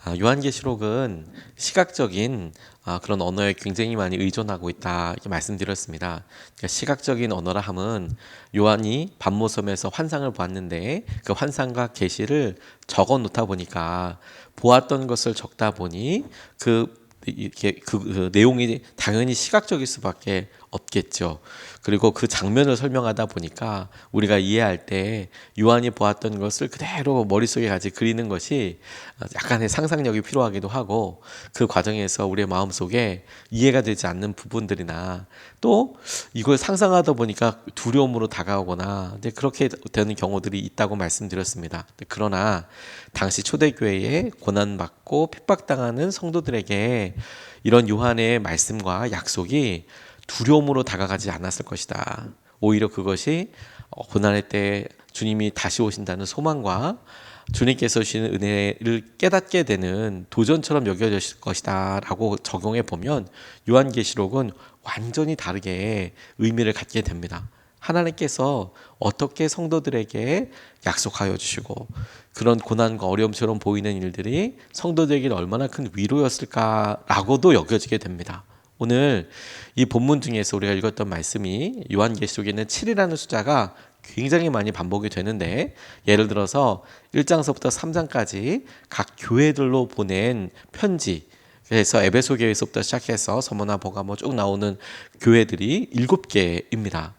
요한계시록은 시각적인 그런 언어에 굉장히 많이 의존하고 있다 이렇게 말씀드렸습니다. 그러니까 시각적인 언어라 함은 요한이 반모섬에서 환상을 보았는데 그 환상과 계시를 적어 놓다 보니까 보았던 것을 적다 보니 그 내용이 당연히 시각적일 수밖에 없겠죠. 그리고 그 장면을 설명하다 보니까 우리가 이해할 때 요한이 보았던 것을 그대로 머릿속에 같이 그리는 것이 약간의 상상력이 필요하기도 하고, 그 과정에서 우리의 마음속에 이해가 되지 않는 부분들이나 또 이걸 상상하다 보니까 두려움으로 다가오거나 그렇게 되는 경우들이 있다고 말씀드렸습니다. 그러나 당시 초대교회에 고난받고 핍박당하는 성도들에게 이런 요한의 말씀과 약속이 두려움으로 다가가지 않았을 것이다. 오히려 그것이 고난의 때 주님이 다시 오신다는 소망과 주님께서 주시는 은혜를 깨닫게 되는 도전처럼 여겨질 것이다 라고 적용해 보면 요한계시록은 완전히 다르게 의미를 갖게 됩니다. 하나님께서 어떻게 성도들에게 약속하여 주시고 그런 고난과 어려움처럼 보이는 일들이 성도들에게 얼마나 큰 위로였을까라고도 여겨지게 됩니다. 오늘 이 본문 중에서 우리가 읽었던 말씀이 요한계시록에 있는 7이라는 숫자가 굉장히 많이 반복이 되는데, 예를 들어서 1장서부터 3장까지 각 교회들로 보낸 편지, 그래서 에베소 교회에서부터 시작해서 서머나 버가모 쭉 나오는 교회들이 7개입니다.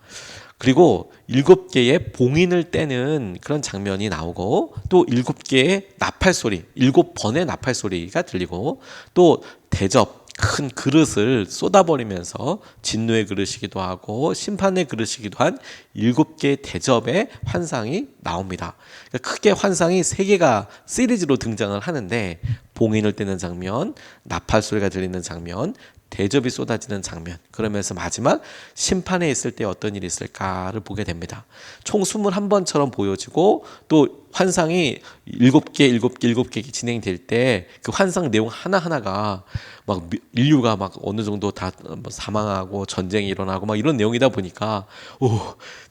그리고 7개의 봉인을 떼는 그런 장면이 나오고, 또 7개의 나팔소리, 7번의 나팔소리가 들리고, 또 대접 큰 그릇을 쏟아버리면서 진노의 그릇이기도 하고 심판의 그릇이기도 한 7개의 대접의 환상이 나옵니다. 그러니까 크게 환상이 3개가 시리즈로 등장을 하는데, 봉인을 떼는 장면, 나팔 소리가 들리는 장면, 대접이 쏟아지는 장면, 그러면서 마지막 심판에 있을 때 어떤 일이 있을까를 보게 됩니다. 총 21번처럼 보여지고, 또 환상이 7개 진행될 때 그 환상 내용 하나하나가 막 인류가 막 어느 정도 다 사망하고 전쟁이 일어나고 막 이런 내용이다 보니까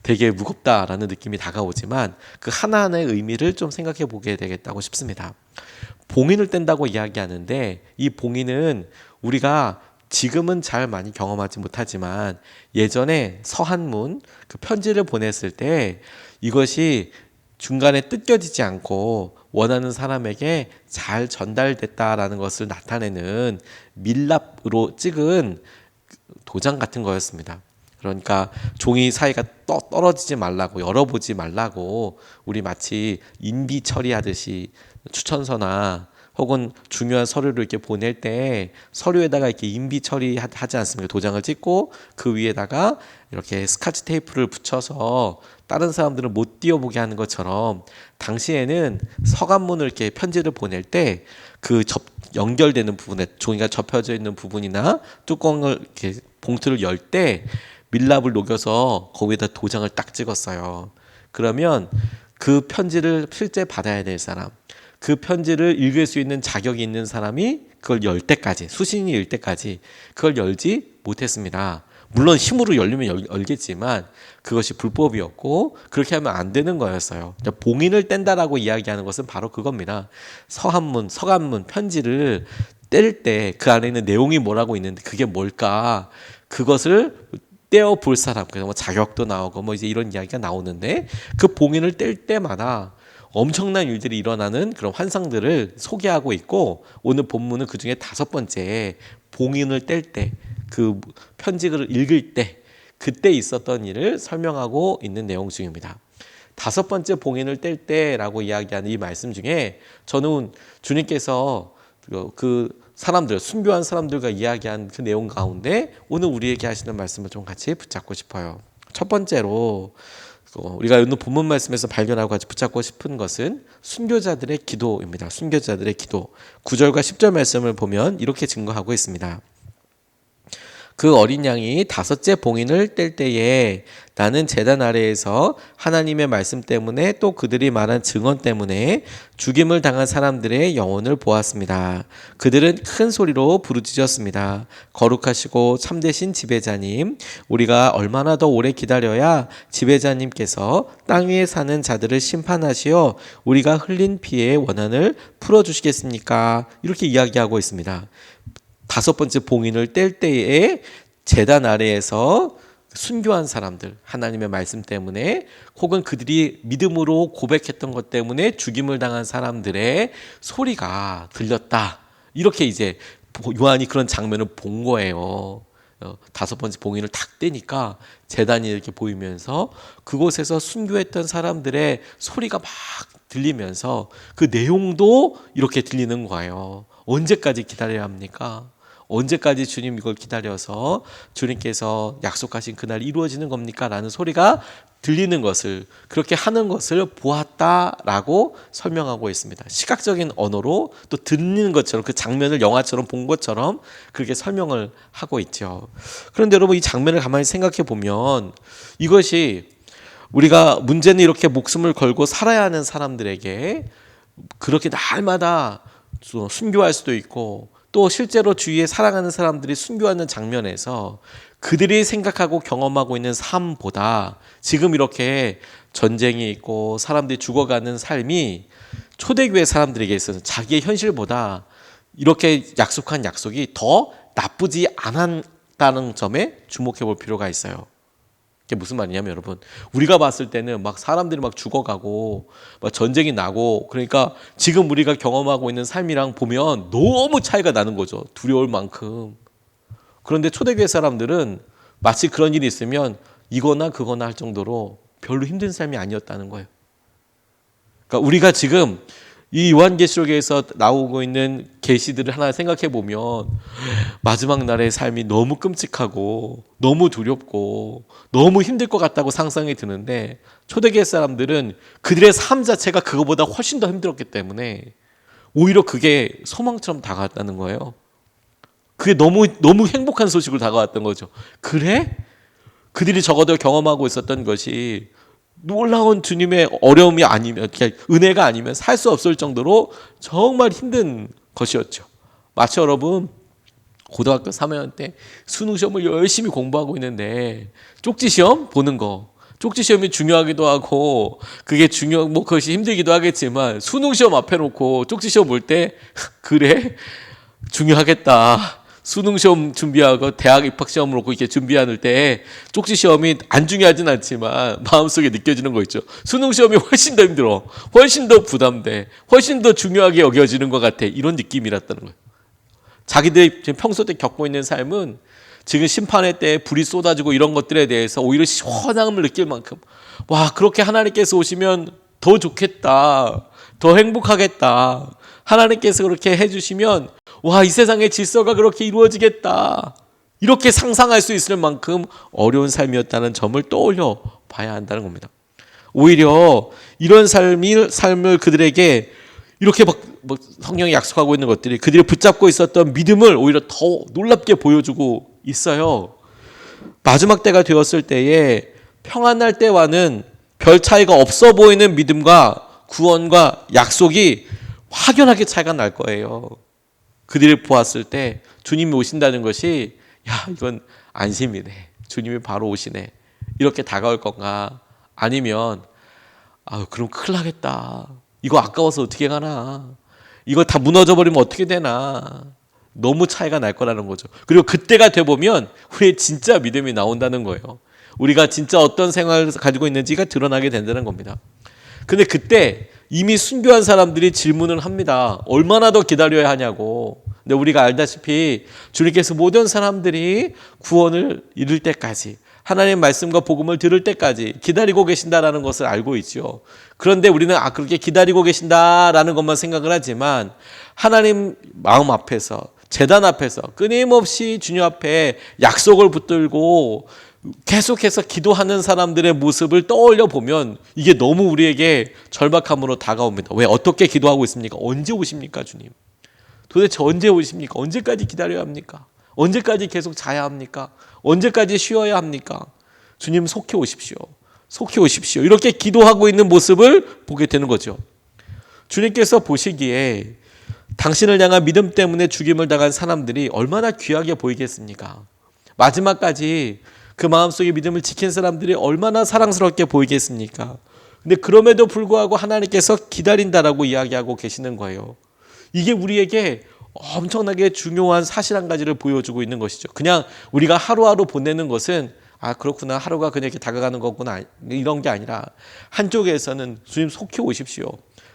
되게 무겁다라는 느낌이 다가오지만 그 하나하나의 의미를 좀 생각해 보게 되겠다고 싶습니다. 봉인을 뗀다고 이야기하는데, 이 봉인은 우리가 지금은 잘 많이 경험하지 못하지만 예전에 서한문 그 편지를 보냈을 때 이것이 중간에 뜯겨지지 않고 원하는 사람에게 잘 전달됐다라는 것을 나타내는 밀랍으로 찍은 도장 같은 거였습니다. 그러니까 종이 사이가 떨어지지 말라고, 열어보지 말라고, 우리 마치 인비 처리하듯이 추천서나 혹은 중요한 서류를 이렇게 보낼 때 서류에다가 이렇게 인비 처리하지 않습니까? 도장을 찍고 그 위에다가 이렇게 스카치 테이프를 붙여서 다른 사람들은 못 띄워보게 하는 것처럼, 당시에는 서간문을 이렇게 편지를 보낼 때 그 연결되는 부분에 종이가 접혀져 있는 부분이나 뚜껑을 이렇게 봉투를 열 때 밀랍을 녹여서 거기에다 도장을 딱 찍었어요. 그러면 그 편지를 실제 받아야 될 사람, 그 편지를 읽을 수 있는 자격이 있는 사람이 그걸 열 때까지, 수신이 일 때까지 그걸 열지 못했습니다. 물론 힘으로 열리면 열겠지만 그것이 불법이었고 그렇게 하면 안 되는 거였어요. 봉인을 뗀다라고 이야기하는 것은 바로 그겁니다. 서한문, 서간문, 편지를 뗄 때 그 안에 있는 내용이 뭐라고 있는데 그게 뭘까? 그것을 떼어 볼 사람, 그래서 뭐 자격도 나오고 뭐 이제 이런 이야기가 나오는데, 그 봉인을 뗄 때마다 엄청난 일들이 일어나는 그런 환상들을 소개하고 있고, 오늘 본문은 그 중에 5번째 봉인을 뗄 때, 그 편지를 읽을 때 그때 있었던 일을 설명하고 있는 내용 중입니다. 5번째 봉인을 뗄 때라고 이야기하는 이 말씀 중에 저는 주님께서 그 사람들, 순교한 사람들과 이야기한 그 내용 가운데 오늘 우리에게 하시는 말씀을 좀 같이 붙잡고 싶어요. 첫 번째로 우리가 오늘 본문 말씀에서 발견하고 같이 붙잡고 싶은 것은 순교자들의 기도입니다. 순교자들의 기도. 9절과 10절 말씀을 보면 이렇게 증거하고 있습니다. 그 어린 양이 다섯째 봉인을 뗄 때에 나는 제단 아래에서 하나님의 말씀 때문에 또 그들이 말한 증언 때문에 죽임을 당한 사람들의 영혼을 보았습니다. 그들은 큰 소리로 부르짖었습니다. 거룩하시고 참되신 지배자님, 우리가 얼마나 더 오래 기다려야 지배자님께서 땅 위에 사는 자들을 심판하시어 우리가 흘린 피의 원한을 풀어주시겠습니까? 이렇게 이야기하고 있습니다. 다섯 번째 봉인을 뗄 때에 제단 아래에서 순교한 사람들, 하나님의 말씀 때문에 혹은 그들이 믿음으로 고백했던 것 때문에 죽임을 당한 사람들의 소리가 들렸다. 이렇게 이제 요한이 그런 장면을 본 거예요. 다섯 번째 봉인을 탁 떼니까 제단이 이렇게 보이면서 그곳에서 순교했던 사람들의 소리가 막 들리면서 그 내용도 이렇게 들리는 거예요. 언제까지 기다려야 합니까? 언제까지 주님 이걸 기다려서 주님께서 약속하신 그날 이루어지는 겁니까? 라는 소리가 들리는 것을, 그렇게 하는 것을 보았다라고 설명하고 있습니다. 시각적인 언어로 또 듣는 것처럼, 그 장면을 영화처럼 본 것처럼 그렇게 설명을 하고 있죠. 그런데 여러분, 이 장면을 가만히 생각해 보면 이것이 우리가 문제는 이렇게 목숨을 걸고 살아야 하는 사람들에게 그렇게 날마다 순교할 수도 있고, 또 실제로 주위에 사랑하는 사람들이 순교하는 장면에서 그들이 생각하고 경험하고 있는 삶보다 지금 이렇게 전쟁이 있고 사람들이 죽어가는 삶이 초대교회 사람들에게 있어서 자기의 현실보다 이렇게 약속한 약속이 더 나쁘지 않았다는 점에 주목해 볼 필요가 있어요. 이게 무슨 말이냐면, 여러분, 우리가 봤을 때는 막 사람들이 막 죽어가고 막 전쟁이 나고, 그러니까 지금 우리가 경험하고 있는 삶이랑 보면 너무 차이가 나는 거죠. 두려울 만큼. 그런데 초대교회 사람들은 마치 그런 일이 있으면 이거나 그거나 할 정도로 별로 힘든 삶이 아니었다는 거예요. 그러니까 우리가 지금 이 요한계시록에서 나오고 있는 계시들을 하나 생각해 보면 마지막 날의 삶이 너무 끔찍하고 너무 두렵고 너무 힘들 것 같다고 상상이 드는데, 초대교회 사람들은 그들의 삶 자체가 그거보다 훨씬 더 힘들었기 때문에 오히려 그게 소망처럼 다가왔다는 거예요. 그게 너무 행복한 소식으로 다가왔던 거죠. 그래? 그들이 적어도 경험하고 있었던 것이 놀라운 주님의 어려움이 아니면, 은혜가 아니면 살 수 없을 정도로 정말 힘든 것이었죠. 마치 여러분, 고등학교 3학년 때 수능 시험을 열심히 공부하고 있는데 쪽지 시험 보는 거, 쪽지 시험이 중요하기도 하고 그게 그것이 힘들기도 하겠지만, 수능 시험 앞에 놓고 쪽지 시험 볼 때 그래? 중요하겠다. 수능 시험 준비하고 대학 입학 시험을 놓고 이렇게 준비하는 때 쪽지 시험이 안 중요하진 않지만 마음속에 느껴지는 거 있죠. 수능 시험이 훨씬 더 힘들어, 훨씬 더 부담돼, 훨씬 더 중요하게 여겨지는 것 같아. 이런 느낌이랐다는 거예요. 자기들이 평소 때 겪고 있는 삶은 지금 심판의 때 불이 쏟아지고 이런 것들에 대해서 오히려 시원함을 느낄 만큼, 와, 그렇게 하나님께서 오시면 더 좋겠다, 더 행복하겠다, 하나님께서 그렇게 해주시면 와, 이 세상의 질서가 그렇게 이루어지겠다, 이렇게 상상할 수 있을 만큼 어려운 삶이었다는 점을 떠올려 봐야 한다는 겁니다. 오히려 이런 삶을 그들에게 이렇게 막 성경이 약속하고 있는 것들이 그들이 붙잡고 있었던 믿음을 오히려 더 놀랍게 보여주고 있어요. 마지막 때가 되었을 때에 평안할 때와는 별 차이가 없어 보이는 믿음과 구원과 약속이 확연하게 차이가 날 거예요. 그들을 보았을 때 주님이 오신다는 것이, 야, 이건 안심이네, 주님이 바로 오시네, 이렇게 다가올 건가? 아니면 그럼 큰일 나겠다, 이거 아까워서 어떻게 가나, 이거 다 무너져 버리면 어떻게 되나, 너무 차이가 날 거라는 거죠. 그리고 그때가 돼보면 우리의 진짜 믿음이 나온다는 거예요. 우리가 진짜 어떤 생활을 가지고 있는지가 드러나게 된다는 겁니다. 근데 그때 이미 순교한 사람들이 질문을 합니다. 얼마나 더 기다려야 하냐고. 근데 우리가 알다시피 주님께서 모든 사람들이 구원을 이룰 때까지, 하나님의 말씀과 복음을 들을 때까지 기다리고 계신다라는 것을 알고 있죠. 그런데 우리는 그렇게 기다리고 계신다라는 것만 생각을 하지만, 하나님 마음 앞에서, 제단 앞에서 끊임없이 주님 앞에 약속을 붙들고 계속해서 기도하는 사람들의 모습을 떠올려 보면 이게 너무 우리에게 절박함으로 다가옵니다. 왜? 어떻게 기도하고 있습니까? 언제 오십니까, 주님? 도대체 언제 오십니까? 언제까지 기다려야 합니까? 언제까지 계속 자야 합니까? 언제까지 쉬어야 합니까? 주님 속히 오십시오. 속히 오십시오. 이렇게 기도하고 있는 모습을 보게 되는 거죠. 주님께서 보시기에 당신을 향한 믿음 때문에 죽임을 당한 사람들이 얼마나 귀하게 보이겠습니까? 마지막까지 그 마음속에 믿음을 지킨 사람들이 얼마나 사랑스럽게 보이겠습니까? 근데 그럼에도 불구하고 하나님께서 기다린다라고 이야기하고 계시는 거예요. 이게 우리에게 엄청나게 중요한 사실 한 가지를 보여주고 있는 것이죠. 그냥 우리가 하루하루 보내는 것은 그렇구나, 하루가 그냥 이렇게 다가가는 거구나, 이런 게 아니라 한쪽에서는 주님 속히 오십시오.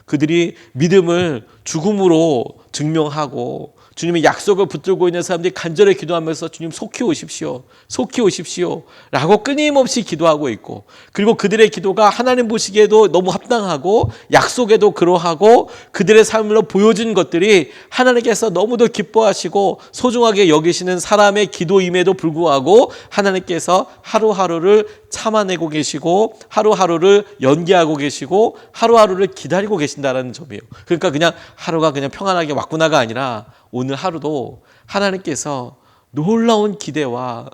그들이 믿음을 죽음으로 증명하고 주님의 약속을 붙들고 있는 사람들이 간절히 기도하면서 주님 속히 오십시오, 속히 오십시오 라고 끊임없이 기도하고 있고, 그리고 그들의 기도가 하나님 보시기에도 너무 합당하고 약속에도 그러하고 그들의 삶으로 보여준 것들이 하나님께서 너무도 기뻐하시고 소중하게 여기시는 사람의 기도임에도 불구하고 하나님께서 하루하루를 참아내고 계시고 하루하루를 연기하고 계시고 하루하루를 기다리고 계신다는 점이에요. 그러니까 그냥 하루가 그냥 평안하게 왔구나가 아니라 오늘 하루도 하나님께서 놀라운 기대와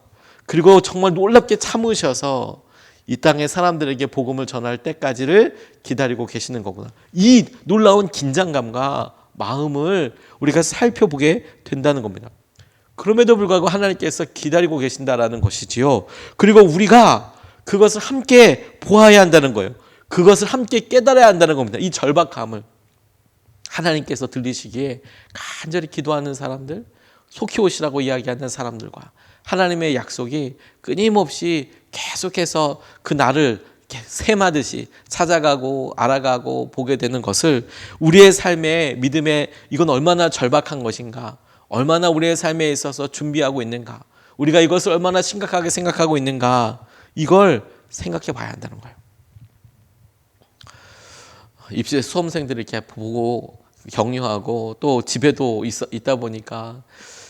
그리고 정말 놀랍게 참으셔서 이 땅의 사람들에게 복음을 전할 때까지를 기다리고 계시는 거구나. 이 놀라운 긴장감과 마음을 우리가 살펴보게 된다는 겁니다. 그럼에도 불구하고 하나님께서 기다리고 계신다라는 것이지요. 그리고 우리가 그것을 함께 보아야 한다는 거예요. 그것을 함께 깨달아야 한다는 겁니다. 이 절박함을 하나님께서 들리시기에 간절히 기도하는 사람들, 속히 오시라고 이야기하는 사람들과 하나님의 약속이 끊임없이 계속해서 그 날을 셈하듯이 찾아가고 알아가고 보게 되는 것을 우리의 삶의 믿음에 이건 얼마나 절박한 것인가, 얼마나 우리의 삶에 있어서 준비하고 있는가, 우리가 이것을 얼마나 심각하게 생각하고 있는가, 이걸 생각해 봐야 한다는 거예요. 입시 수험생들을 이렇게 보고 격려하고 또 집에도 있다 보니까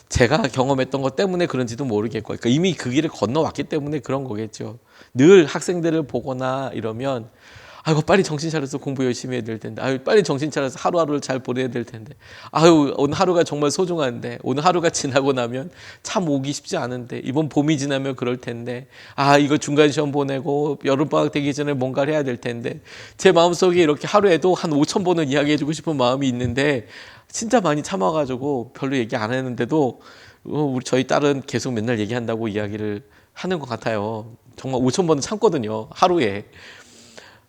제가 경험했던 것 때문에 그런지도 모르겠고, 그러니까 이미 그 길을 건너왔기 때문에 그런 거겠죠. 늘 학생들을 보거나 이러면 아이고 빨리 정신 차려서 공부 열심히 해야 될 텐데, 아유 빨리 정신 차려서 하루하루를 잘 보내야 될 텐데, 아유 오늘 하루가 정말 소중한데, 오늘 하루가 지나고 나면 참 오기 쉽지 않은데, 이번 봄이 지나면 그럴 텐데, 이거 중간 시험 보내고 여름방학 되기 전에 뭔가를 해야 될 텐데, 제 마음속에 이렇게 하루에도 한 5,000번은 이야기해주고 싶은 마음이 있는데 진짜 많이 참아가지고 별로 얘기 안 했는데도 우리 저희 딸은 계속 맨날 얘기한다고 이야기를 하는 것 같아요. 정말 5,000번은 참거든요, 하루에.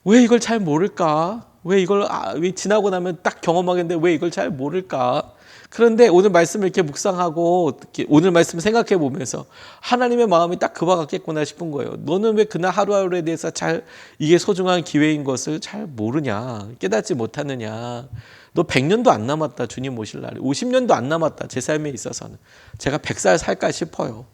왜 이걸 잘 모를까? 왜 이걸 왜 지나고 나면 딱 경험하겠는데 왜 이걸 잘 모를까? 그런데 오늘 말씀을 이렇게 묵상하고 오늘 말씀 생각해 보면서 하나님의 마음이 딱 그와 같겠구나 싶은 거예요. 너는 왜 그날 하루하루에 대해서 잘 이게 소중한 기회인 것을 잘 모르냐? 깨닫지 못하느냐? 너 100년도 안 남았다, 주님 오실 날이. 50년도 안 남았다, 제 삶에 있어서는. 제가 100살 살까 싶어요.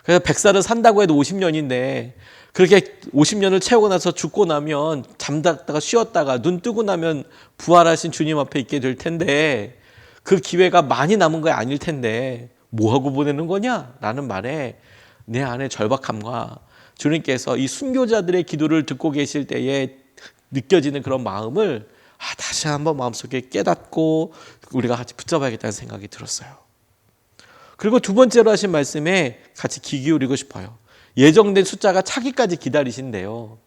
그래서 100살을 산다고 해도 50년인데 그렇게 50년을 채우고 나서 죽고 나면 잠잤다가 쉬었다가 눈 뜨고 나면 부활하신 주님 앞에 있게 될 텐데 그 기회가 많이 남은 거 아닐 텐데 뭐하고 보내는 거냐? 라는 말에 내 안에 절박함과 주님께서 이 순교자들의 기도를 듣고 계실 때에 느껴지는 그런 마음을 다시 한번 마음속에 깨닫고 우리가 같이 붙잡아야겠다는 생각이 들었어요. 그리고 두 번째로 하신 말씀에 같이 귀 기울이고 싶어요. 예정된 숫자가 차기까지 기다리신대요.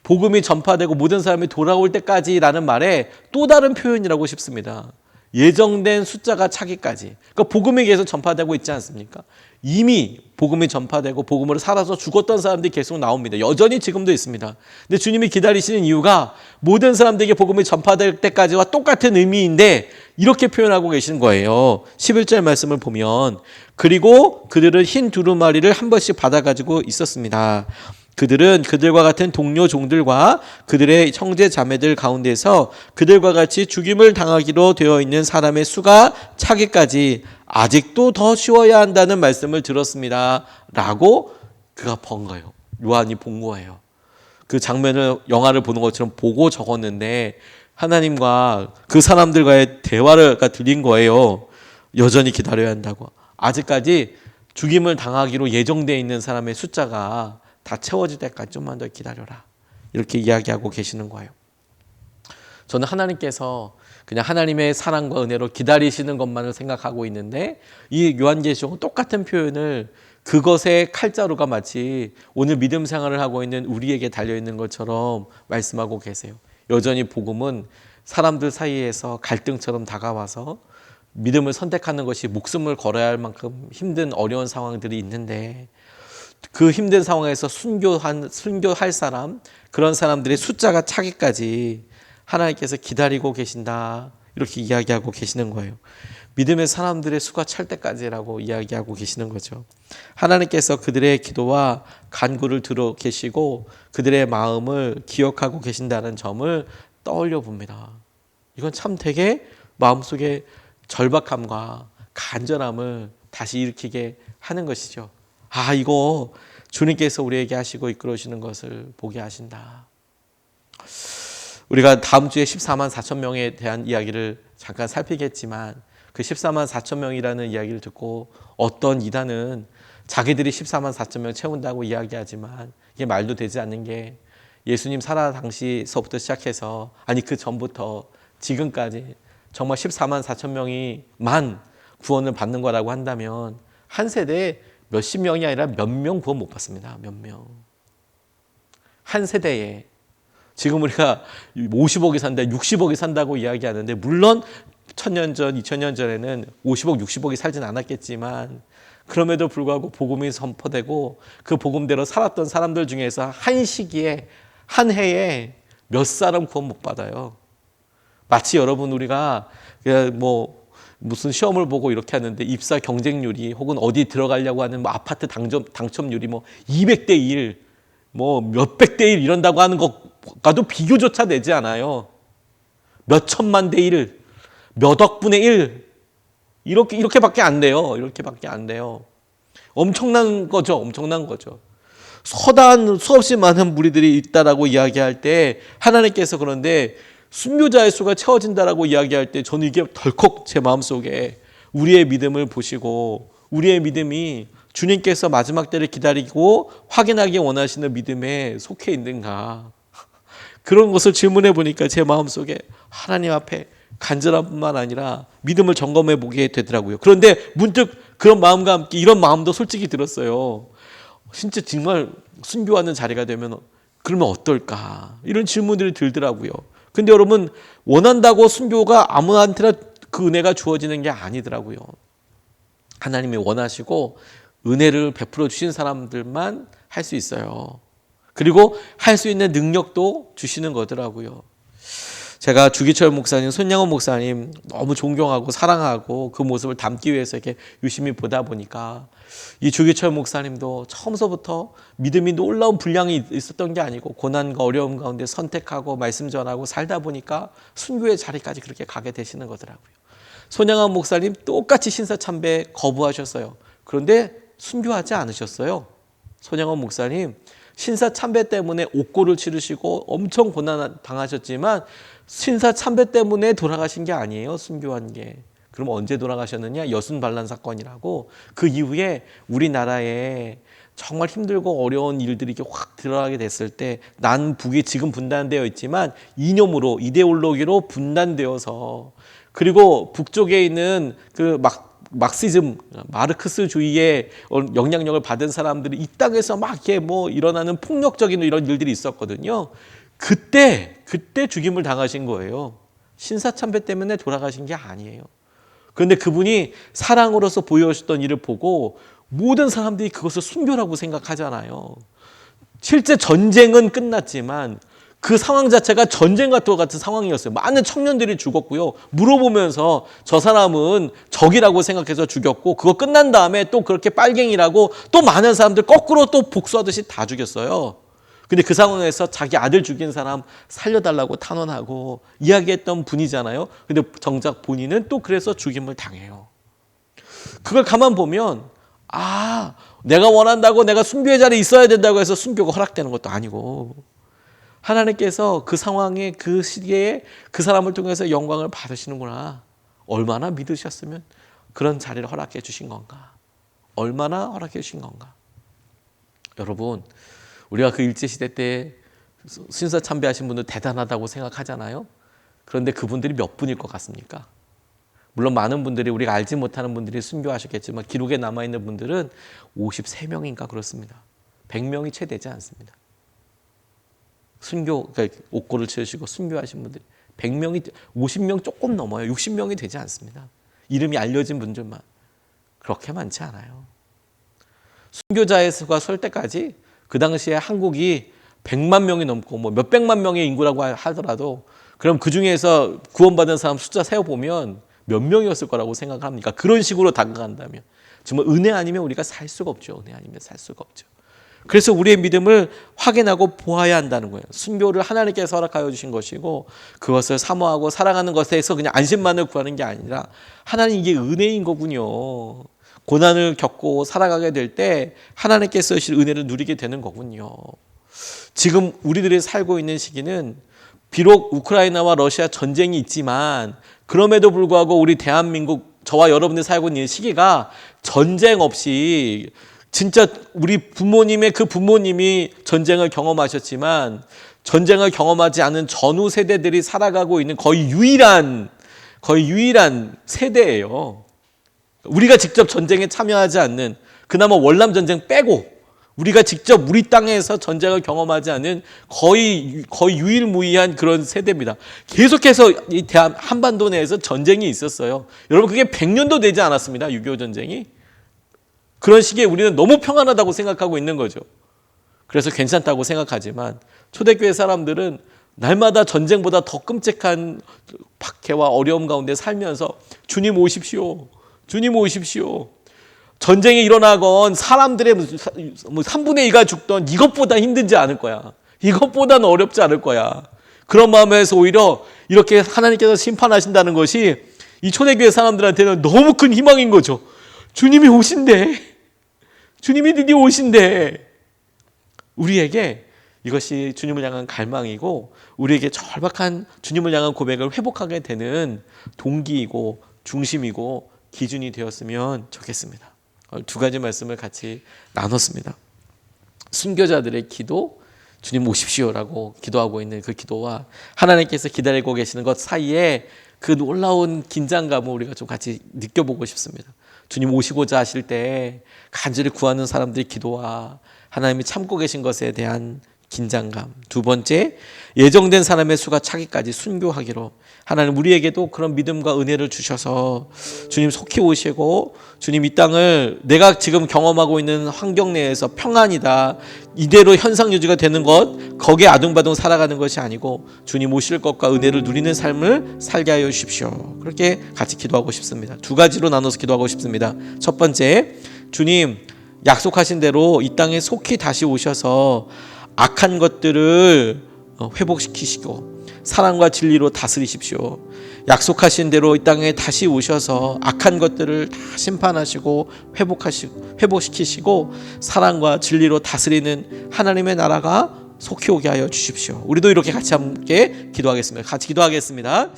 복음이 전파되고 모든 사람이 돌아올 때까지라는 말에 또 다른 표현이라고 싶습니다. 예정된 숫자가 차기까지. 그러니까 복음이 계속 전파되고 있지 않습니까? 이미 복음이 전파되고 복음으로 살아서 죽었던 사람들이 계속 나옵니다. 여전히 지금도 있습니다. 근데 주님이 기다리시는 이유가 모든 사람들에게 복음이 전파될 때까지와 똑같은 의미인데 이렇게 표현하고 계시는 거예요. 11절 말씀을 보면 그리고 그들은 흰 두루마리를 한 번씩 받아가지고 있었습니다. 그들은 그들과 같은 동료 종들과 그들의 형제 자매들 가운데서 그들과 같이 죽임을 당하기로 되어 있는 사람의 수가 차기까지 아직도 더 쉬워야 한다는 말씀을 들었습니다. 라고 그가 본 거예요. 요한이 본 거예요. 그 장면을 영화를 보는 것처럼 보고 적었는데 하나님과 그 사람들과의 대화가 들린 거예요. 여전히 기다려야 한다고. 아직까지 죽임을 당하기로 예정되어 있는 사람의 숫자가 다 채워질 때까지 좀만 더 기다려라. 이렇게 이야기하고 계시는 거예요. 저는 하나님께서 그냥 하나님의 사랑과 은혜로 기다리시는 것만을 생각하고 있는데, 이 요한계시록은 똑같은 표현을 그것의 칼자루가 마치 오늘 믿음 생활을 하고 있는 우리에게 달려있는 것처럼 말씀하고 계세요. 여전히 복음은 사람들 사이에서 갈등처럼 다가와서 믿음을 선택하는 것이 목숨을 걸어야 할 만큼 힘든 어려운 상황들이 있는데, 그 힘든 상황에서 순교할 사람, 그런 사람들의 숫자가 차기까지 하나님께서 기다리고 계신다, 이렇게 이야기하고 계시는 거예요. 믿음의 사람들의 수가 찰 때까지라고 이야기하고 계시는 거죠. 하나님께서 그들의 기도와 간구를 들어 계시고 그들의 마음을 기억하고 계신다는 점을 떠올려 봅니다. 이건 참 되게 마음속에 절박함과 간절함을 다시 일으키게 하는 것이죠. 아, 이거 주님께서 우리에게 하시고 이끌어주시는 것을 보게 하신다. 우리가 다음 주에 14만 4천 명에 대한 이야기를 잠깐 살피겠지만, 그 14만 4천 명이라는 이야기를 듣고 어떤 이단은 자기들이 14만 4천 명 채운다고 이야기하지만 이게 말도 되지 않는 게, 예수님 살아 당시서부터 시작해서, 아니 그 전부터 지금까지 정말 14만 4천 명이 만 구원을 받는 거라고 한다면 한 세대에 몇십 명이 아니라 몇 명 구원 못 받습니다. 몇 명. 한 세대에. 지금 우리가 50억이 산다, 60억이 산다고 이야기하는데, 물론 1000년 전, 2000년 전에는 50억, 60억이 살진 않았겠지만, 그럼에도 불구하고 복음이 선포되고 그 복음대로 살았던 사람들 중에서 한 시기에, 한 해에 몇 사람 구원 못 받아요. 마치 여러분, 우리가 무슨 시험을 보고 이렇게 하는데 입사 경쟁률이, 혹은 어디 들어가려고 하는 아파트 당첨률이 200대 1, 몇백 대 1 이런다고 하는 것과도 비교조차 되지 않아요. 몇 천만 대 1, 몇 억분의 1, 이렇게밖에 안 돼요. 이렇게밖에 안 돼요. 엄청난 거죠. 엄청난 거죠. 수없이 많은 무리들이 있다라고 이야기할 때 하나님께서, 그런데 순교자의 수가 채워진다라고 이야기할 때 저는 이게 덜컥 제 마음속에 우리의 믿음을 보시고, 우리의 믿음이 주님께서 마지막 때를 기다리고 확인하기 원하시는 믿음에 속해 있는가, 그런 것을 질문해 보니까 제 마음속에 하나님 앞에 간절한 뿐만 아니라 믿음을 점검해 보게 되더라고요. 그런데 문득 그런 마음과 함께 이런 마음도 솔직히 들었어요. 진짜 정말 순교하는 자리가 되면 그러면 어떨까, 이런 질문들이 들더라고요. 근데 여러분, 원한다고 순교가 아무한테나 그 은혜가 주어지는 게 아니더라고요. 하나님이 원하시고 은혜를 베풀어 주신 사람들만 할 수 있어요. 그리고 할 수 있는 능력도 주시는 거더라고요. 제가 주기철 목사님, 손양원 목사님 너무 존경하고 사랑하고 그 모습을 담기 위해서 이렇게 유심히 보다 보니까, 이 주기철 목사님도 처음서부터 믿음이 놀라운 분량이 있었던 게 아니고 고난과 어려움 가운데 선택하고 말씀 전하고 살다 보니까 순교의 자리까지 그렇게 가게 되시는 거더라고요. 손양원 목사님 똑같이 신사참배 거부하셨어요. 그런데 순교하지 않으셨어요. 손양원 목사님 신사참배 때문에 옥고를 치르시고 엄청 고난 당하셨지만 신사참배 때문에 돌아가신 게 아니에요. 순교한 게. 그럼 언제 돌아가셨느냐? 여순반란 사건이라고, 그 이후에 우리나라에 정말 힘들고 어려운 일들이 이렇게 확 드러나게 됐을 때, 남북이 지금 분단되어 있지만 이념으로, 이데올로기로 분단되어서, 그리고 북쪽에 있는 그 막시즘, 마르크스주의의 영향력을 받은 사람들이 이 땅에서 막 이렇게 일어나는 폭력적인 이런 일들이 있었거든요. 그때 죽임을 당하신 거예요. 신사참배 때문에 돌아가신 게 아니에요. 그런데 그분이 사랑으로서 보여주셨던 일을 보고 모든 사람들이 그것을 순교라고 생각하잖아요. 실제 전쟁은 끝났지만 그 상황 자체가 전쟁과 같은 상황이었어요. 많은 청년들이 죽었고요. 물어보면서 저 사람은 적이라고 생각해서 죽였고, 그거 끝난 다음에 또 그렇게 빨갱이라고 또 많은 사람들 거꾸로 또 복수하듯이 다 죽였어요. 근데 그 상황에서 자기 아들 죽인 사람 살려달라고 탄원하고 이야기했던 분이잖아요. 근데 정작 본인은 또 그래서 죽임을 당해요. 그걸 가만 보면, 내가 원한다고 내가 순교의 자리에 있어야 된다고 해서 순교가 허락되는 것도 아니고, 하나님께서 그 상황에, 그 시기에 그 사람을 통해서 영광을 받으시는구나. 얼마나 믿으셨으면 그런 자리를 허락해 주신 건가. 얼마나 허락해 주신 건가. 여러분, 우리가 그 일제시대 때 신사참배하신 분들 대단하다고 생각하잖아요. 그런데 그분들이 몇 분일 것 같습니까? 물론 많은 분들이, 우리가 알지 못하는 분들이 순교하셨겠지만 기록에 남아있는 분들은 53명인가 그렇습니다. 100명이 채 되지 않습니다. 순교, 그러니까 옥고를 치르시고 순교하신 분들이 100명이, 50명 조금 넘어요. 60명이 되지 않습니다. 이름이 알려진 분들만. 그렇게 많지 않아요. 순교자의 수가 설 때까지 그 당시에 한국이 100만 명이 넘고 뭐 몇백만 명의 인구라고 하더라도, 그럼 그 중에서 구원받은 사람 숫자 세어보면 몇 명이었을 거라고 생각합니까? 그런 식으로 다가간다면 정말 은혜 아니면 우리가 살 수가 없죠. 은혜 아니면 살 수가 없죠. 그래서 우리의 믿음을 확인하고 보아야 한다는 거예요. 순교를 하나님께서 허락하여 주신 것이고, 그것을 사모하고 사랑하는 것에서 그냥 안심만을 구하는 게 아니라, 하나님 이게 은혜인 거군요. 고난을 겪고 살아가게 될 때 하나님께서 주신 은혜를 누리게 되는 거군요. 지금 우리들이 살고 있는 시기는 비록 우크라이나와 러시아 전쟁이 있지만, 그럼에도 불구하고 우리 대한민국, 저와 여러분들이 살고 있는 시기가 전쟁 없이, 진짜 우리 부모님의 그 부모님이 전쟁을 경험하셨지만 전쟁을 경험하지 않은 전후 세대들이 살아가고 있는 거의 유일한 세대예요. 우리가 직접 전쟁에 참여하지 않는, 그나마 월남 전쟁 빼고 우리가 직접 우리 땅에서 전쟁을 경험하지 않은 거의 유일무이한 그런 세대입니다. 계속해서 이 한반도 내에서 전쟁이 있었어요. 여러분, 그게 100년도 되지 않았습니다. 6.25 전쟁이. 그런 시기에 우리는 너무 평안하다고 생각하고 있는 거죠. 그래서 괜찮다고 생각하지만 초대교회 사람들은 날마다 전쟁보다 더 끔찍한 박해와 어려움 가운데 살면서 주님 오십시오. 주님 오십시오. 전쟁이 일어나건 사람들의 3분의 2가 죽던 이것보다 힘들지 않을 거야. 이것보다는 어렵지 않을 거야. 그런 마음에서 오히려 이렇게 하나님께서 심판하신다는 것이 이 초대교회 사람들한테는 너무 큰 희망인 거죠. 주님이 오신대. 주님이 드디어 오신대. 우리에게 이것이 주님을 향한 갈망이고, 우리에게 절박한 주님을 향한 고백을 회복하게 되는 동기이고 중심이고 기준이 되었으면 좋겠습니다. 두 가지 말씀을 같이 나눴습니다. 순교자들의 기도, 주님 오십시오라고 기도하고 있는 그 기도와 하나님께서 기다리고 계시는 것 사이에 그 놀라운 긴장감을 우리가 좀 같이 느껴보고 싶습니다. 주님 오시고자 하실 때 간절히 구하는 사람들의 기도와 하나님이 참고 계신 것에 대한 긴장감. 두 번째, 예정된 사람의 수가 차기까지 순교하기로, 하나님 우리에게도 그런 믿음과 은혜를 주셔서 주님 속히 오시고, 주님 이 땅을 내가 지금 경험하고 있는 환경 내에서 평안이다, 이대로 현상 유지가 되는 것, 거기에 아둥바둥 살아가는 것이 아니고 주님 오실 것과 은혜를 누리는 삶을 살게 하여 주십시오. 그렇게 같이 기도하고 싶습니다. 두 가지로 나눠서 기도하고 싶습니다. 첫 번째, 주님 약속하신 대로 이 땅에 속히 다시 오셔서 악한 것들을 회복시키시고 사랑과 진리로 다스리십시오. 약속하신 대로 이 땅에 다시 오셔서 악한 것들을 다 심판하시고 회복시키시고 사랑과 진리로 다스리는 하나님의 나라가 속히 오게 하여 주십시오. 우리도 이렇게 같이 함께 기도하겠습니다. 같이 기도하겠습니다.